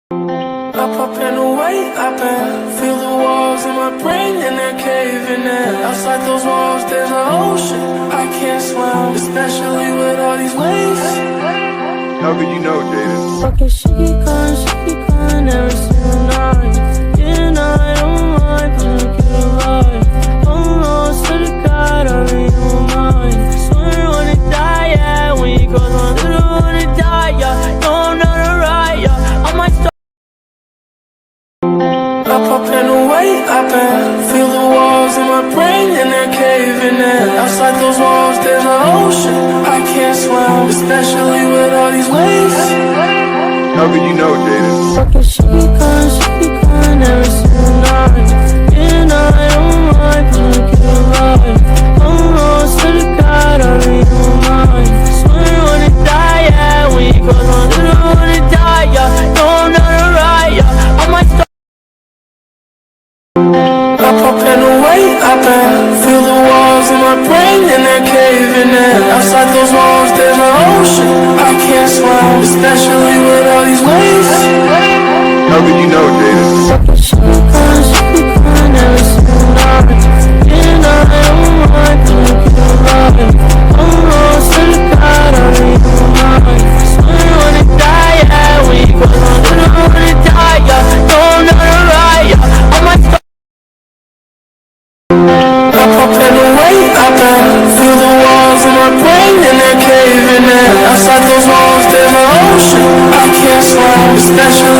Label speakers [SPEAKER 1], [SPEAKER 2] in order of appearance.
[SPEAKER 1] Up, up and away, up and feel the walls in my brain and they're caving in. Outside those walls there's an ocean I can't swim, especially with all these waves.
[SPEAKER 2] How could you know, Jaden?
[SPEAKER 1] Okay, she can every single night. Yeah, and I don't mind, but look at the light. I'm lost to the God, I read my mind. Swear I wanna die, yeah, when you cross my little wanna die, yeah. No, I'm not alright, yeah, I might stop. Up and away, up and feel the walls in my brain and they're caving in. Outside those walls there's an ocean I can't swim, especially with all these waves.
[SPEAKER 2] How could you know, Jaden?
[SPEAKER 1] Okay, she can every single night. Yeah, and I don't mind, but look at the light. I'm lost to the God, I read my mind. Swear I wanna die, yeah, when you cross my little wanna die, yeah. No, I'm not alright, yeah, I might stop. Up and away, up and feel the walls in my brain and they're caving in. Outside those walls there's an ocean I can't swim, especially with all these waves.
[SPEAKER 2] How could you know, Jaden?
[SPEAKER 1] She can every single night. Yeah, and I don't mind, but look at the light. I'm lost to the God, I read my mind. Swear I wanna die, yeah, when you cross my little wanna die, yeah. No, I'm not alright, yeah, I might stop. Up and away, up and feel the walls in my brain and they're caving in. Outside those walls there's an ocean I can't swim, especially